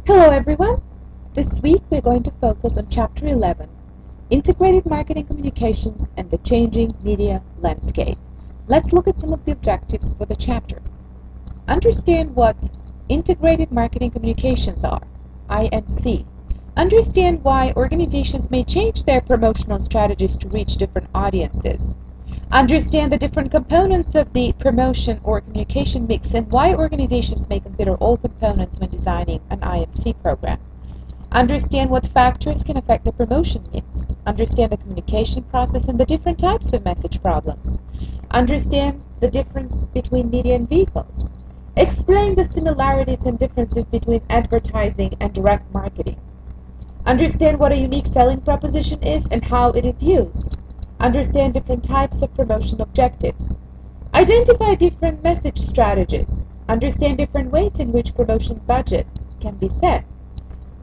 Hello everyone! This week we're going to focus on Chapter 11, Integrated Marketing Communications and the Changing Media Landscape. Let's look at some of the objectives for the chapter. Understand what Integrated Marketing Communications are, IMC. Understand why organizations may change their promotional strategies to reach different audiences. Understand the different components of the promotion or communication mix and why organizations may consider all components when designing an IMC program. Understand what factors can affect the promotion mix. Understand the communication process and the different types of message problems. Understand the difference between media and vehicles. Explain the similarities and differences between advertising and direct marketing. Understand what a unique selling proposition is and how it is used. Understand different types of promotion objectives. Identify different message strategies. Understand different ways in which promotion budgets can be set.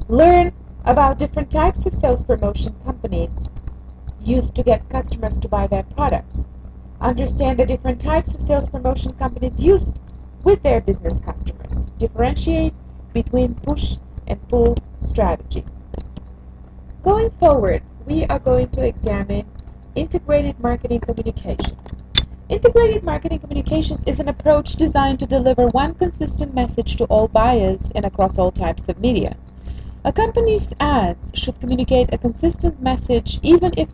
Learn about different types of sales promotion companies use to get customers to buy their products. Understand the different types of sales promotion companies use with their business customers. Differentiate between push and pull strategy. Going forward, we are going to examine integrated marketing communications. Integrated marketing communications is an approach designed to deliver one consistent message to all buyers and across all types of media. A company's ads should communicate a consistent message even if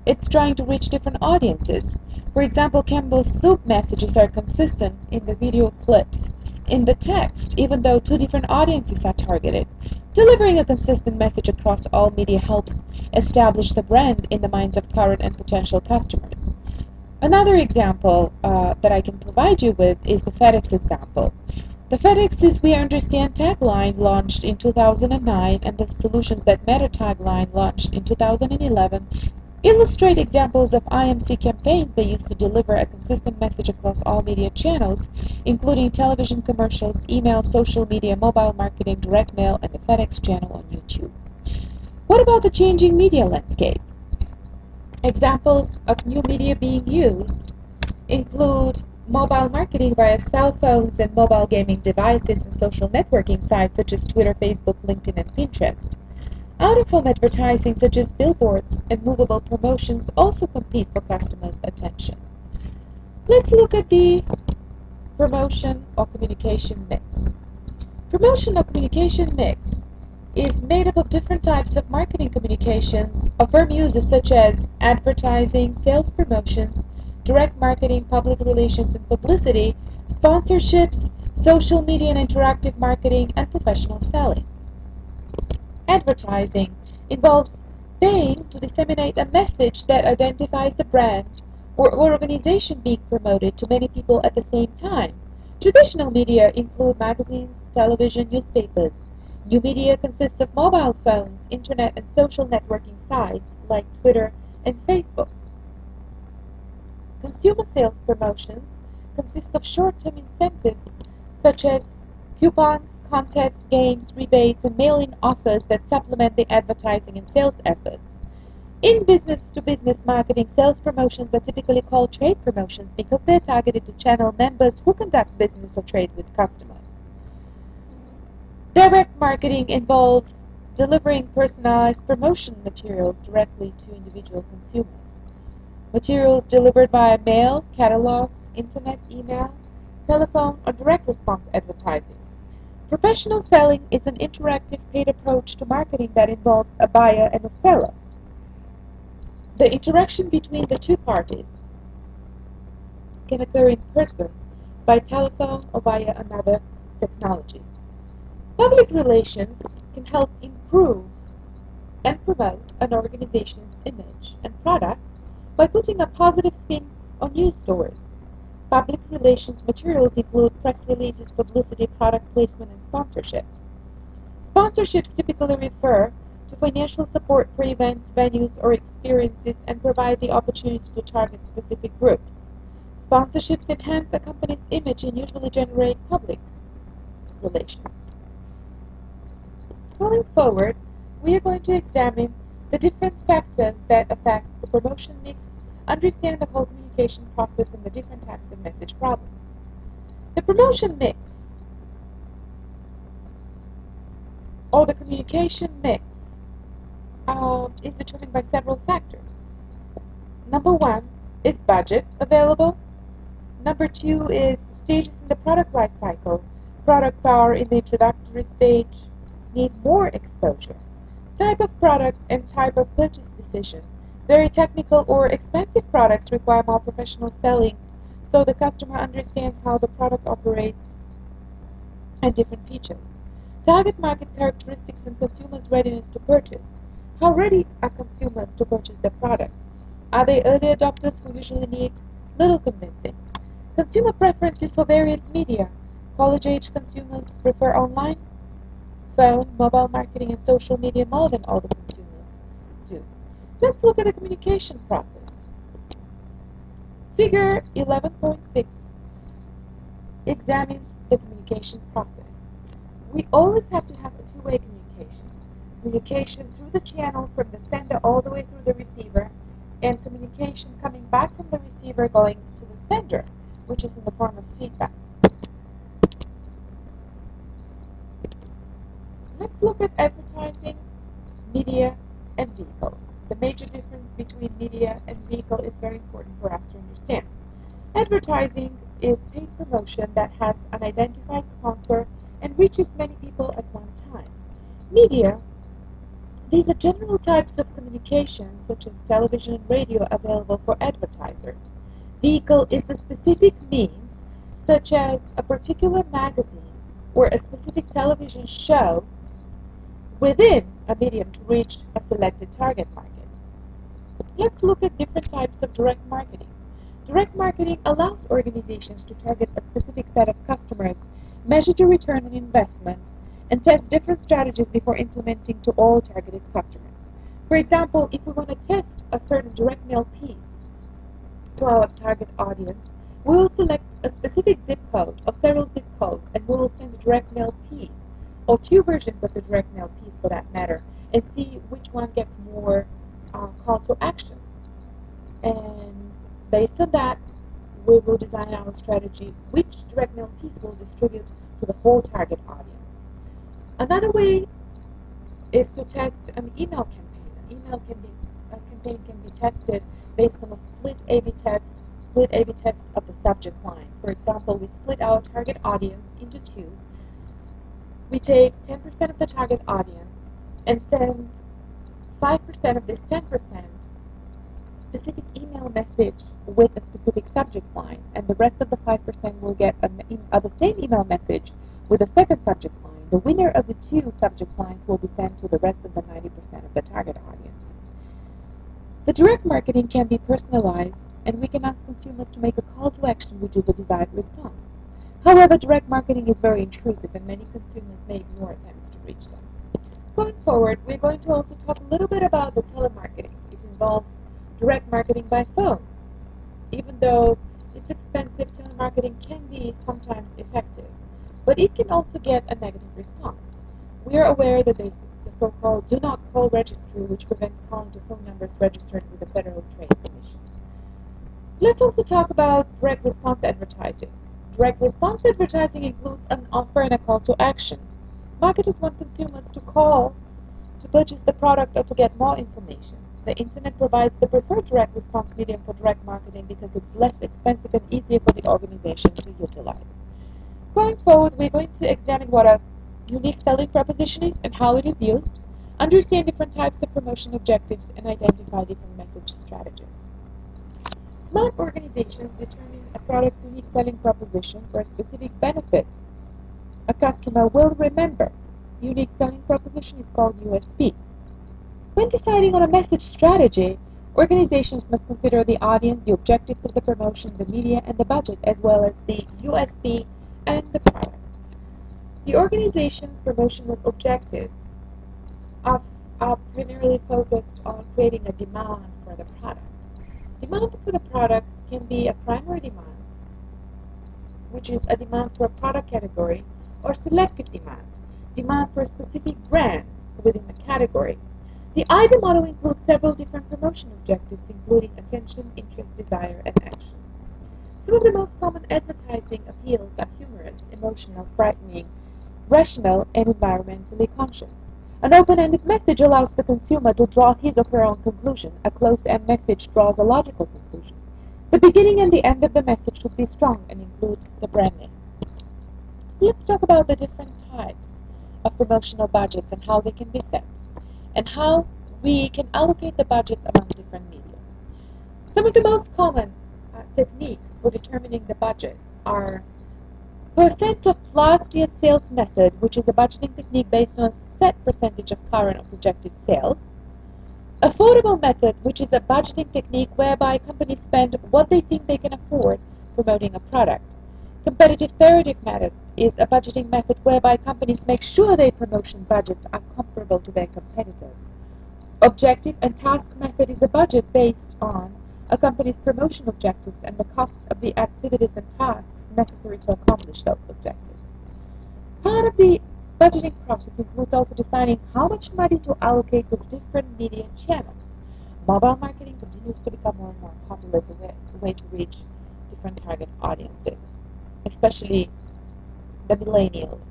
it's trying to reach different audiences. For example, Campbell's soup messages are consistent in the video clips, in the text, even though two different audiences are targeted. Delivering a consistent message across all media helps establish the brand in the minds of current and potential customers. Another example that I can provide you with is the FedEx example. The FedEx's We Understand tagline launched in 2009 and the Solutions That Matter tagline launched in 2011 illustrate examples of IMC campaigns they use to deliver a consistent message across all media channels, including television commercials, email, social media, mobile marketing, direct mail, and the FedEx channel on YouTube. What about the changing media landscape? Examples of new media being used include mobile marketing via cell phones and mobile gaming devices and social networking sites such as Twitter, Facebook, LinkedIn, and Pinterest. Out-of-home advertising such as billboards and movable promotions also compete for customers' attention. Let's look at the promotion or communication mix. Promotion or communication mix is made up of different types of marketing communications or firm uses such as advertising, sales promotions, direct marketing, public relations and publicity, sponsorships, social media and interactive marketing, and professional selling. Advertising involves paying to disseminate a message that identifies a brand or organization being promoted to many people at the same time. Traditional media include magazines, television, newspapers. New media consists of mobile phones, internet, and social networking sites like Twitter and Facebook. Consumer sales promotions consist of short-term incentives such as coupons, contests, games, rebates, and mail-in offers that supplement the advertising and sales efforts. In business-to-business marketing, sales promotions are typically called trade promotions because they're targeted to channel members who conduct business or trade with customers. Direct marketing involves delivering personalized promotion materials directly to individual consumers. Materials delivered via mail, catalogs, internet, email, telephone, or direct response advertising. Professional selling is an interactive paid approach to marketing that involves a buyer and a seller. The interaction between the two parties can occur in person, by telephone, or via another technology. Public relations can help improve and promote an organization's image and products by putting a positive spin on news stories. Public relations materials include press releases, publicity, product placement, and sponsorship. Sponsorships typically refer to financial support for events, venues, or experiences and provide the opportunity to target specific groups. Sponsorships enhance a company's image and usually generate public relations. Going forward, we are going to examine the different factors that affect the promotion mix, understand the whole communication process, and the different types of message problems. The promotion mix or the communication mix is determined by several factors. Number one is budget available. Number two is stages in the product life cycle. Products are in the introductory stage, need more exposure. Type of product and type of purchase decision. Very technical or expensive products require more professional selling, so the customer understands how the product operates and different features. Target market characteristics and consumers' readiness to purchase. How ready are consumers to purchase the product? Are they early adopters who usually need little convincing? Consumer preferences for various media. College-age consumers prefer online, phone, mobile marketing, and social media more than older consumers do. Let's look at the communication process. Figure 11.6 examines the communication process. We always have to have a two-way communication. Communication through the channel from the sender all the way through the receiver, and communication coming back from the receiver going to the sender, which is in the form of feedback. Let's look at advertising, media, and vehicles. The major difference between media and vehicle is very important for us to understand. Advertising is paid promotion that has an identified sponsor and reaches many people at one time. Media, these are general types of communication such as television and radio available for advertisers. Vehicle is the specific means, such as a particular magazine or a specific television show within a medium to reach a selected target market. Let's look at different types of direct marketing. Direct marketing allows organizations to target a specific set of customers, measure the return on investment, and test different strategies before implementing to all targeted customers. For example, if we want to test a certain direct mail piece to our target audience, we will select a specific zip code or several zip codes, and we will send a direct mail piece, or two versions of the direct mail piece for that matter, and see which one gets more call to action. And based on that, we will design our strategy, which direct mail piece will distribute to the whole target audience. Another way is to test an email campaign. A campaign can be tested based on a split A/B test of the subject line. For example, we split our target audience into two. We take 10% of the target audience and send 5% of this 10% specific email message with a specific subject line, and the rest of the 5% will get the same email message with a second subject line. The winner of the two subject lines will be sent to the rest of the 90% of the target audience. The direct marketing can be personalized, and we can ask consumers to make a call to action, which is a desired response. However, direct marketing is very intrusive, and many consumers may ignore attempts to reach them. Going forward, we're going to also talk a little bit about the telemarketing. It involves direct marketing by phone. Even though it's expensive, telemarketing can be sometimes effective, but it can also get a negative response. We are aware that there's the so-called do not call registry, which prevents calling to phone numbers registered with the Federal Trade Commission. Let's also talk about direct response advertising. Direct response advertising includes an offer and a call to action. Marketers want consumers to call to purchase the product or to get more information. The internet provides the preferred direct response medium for direct marketing because it's less expensive and easier for the organization to utilize. Going forward, we're going to examine what a unique selling proposition is and how it is used, understand different types of promotion objectives, and identify different message strategies. Smart organizations determine a product's unique selling proposition for a specific benefit a customer will remember. Unique selling proposition is called USP. When deciding on a message strategy, organizations must consider the audience, the objectives of the promotion, the media, and the budget, as well as the USP and the product. The organization's promotional objectives are primarily focused on creating a demand for the product. Demand for the product can be a primary demand, which is a demand for a product category, or selective demand for a specific brand within a category. The IDEA model includes several different promotion objectives, including attention, interest, desire, and action. Some of the most common advertising appeals are humorous, emotional, frightening, rational, and environmentally conscious. An open-ended message allows the consumer to draw his or her own conclusion. A closed-end message draws a logical conclusion. The beginning and the end of the message should be strong and include the brand name. Let's talk about the different types of promotional budgets and how they can be set, and how we can allocate the budget among different media. Some of the most common techniques for determining the budget are percent of last year's sales method, which is a budgeting technique based on a set percentage of current or projected sales. Affordable method, which is a budgeting technique whereby companies spend what they think they can afford promoting a product. Competitive parity method is a budgeting method whereby companies make sure their promotion budgets are comparable to their competitors. Objective and task method is a budget based on a company's promotion objectives and the cost of the activities and tasks necessary to accomplish those objectives. Part of the budgeting process includes also deciding how much money to allocate to different media channels. Mobile marketing continues to become more and more popular as a way to reach different target audiences, especially the millennials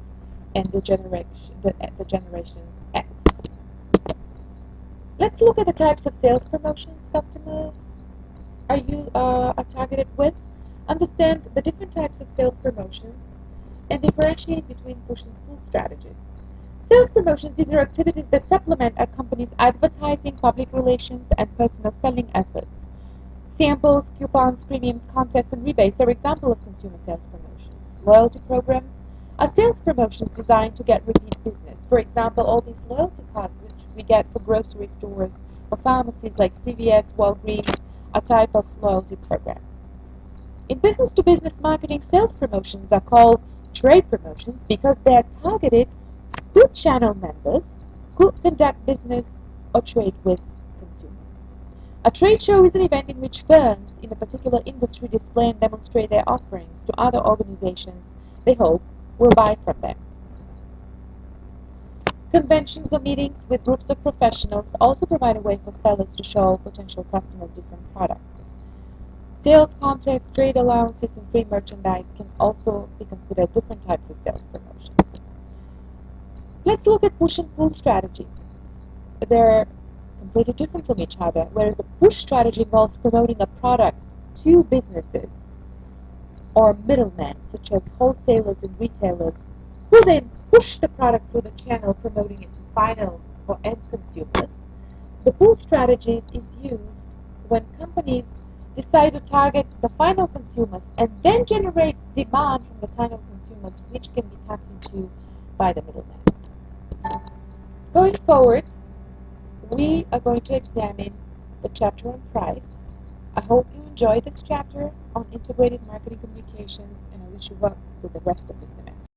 and the generation X. Let's look at the types of sales promotions customers are targeted with. Understand the different types of sales promotions and differentiate between push and pull strategies. Sales promotions, these are activities that supplement a company's advertising, public relations, and personal selling efforts. Samples, coupons, premiums, contests, and rebates are examples of consumer sales promotions. Loyalty programs are sales promotions designed to get repeat business. For example, all these loyalty cards which we get for grocery stores or pharmacies like CVS, Walgreens, are type of loyalty programs. In business-to-business marketing, sales promotions are called trade promotions because they are targeted to channel members who conduct business or trade with consumers. A trade show is an event in which firms in a particular industry display and demonstrate their offerings to other organizations they hope will buy from them. Conventions or meetings with groups of professionals also provide a way for sellers to show potential customers different products. Sales contests, trade allowances, and free merchandise can also be considered different types of sales promotions. Let's look at push and pull strategy. They're completely different from each other, whereas the push strategy involves promoting a product to businesses or middlemen, such as wholesalers and retailers, who then push the product through the channel, promoting it to final or end consumers. The pull strategy is used when companies decide to target the final consumers and then generate demand from the final consumers, which can be tapped into by the middleman. Going forward, we are going to examine the chapter on price. I hope you enjoyed this chapter on integrated marketing communications, and I wish you luck with the rest of the semester.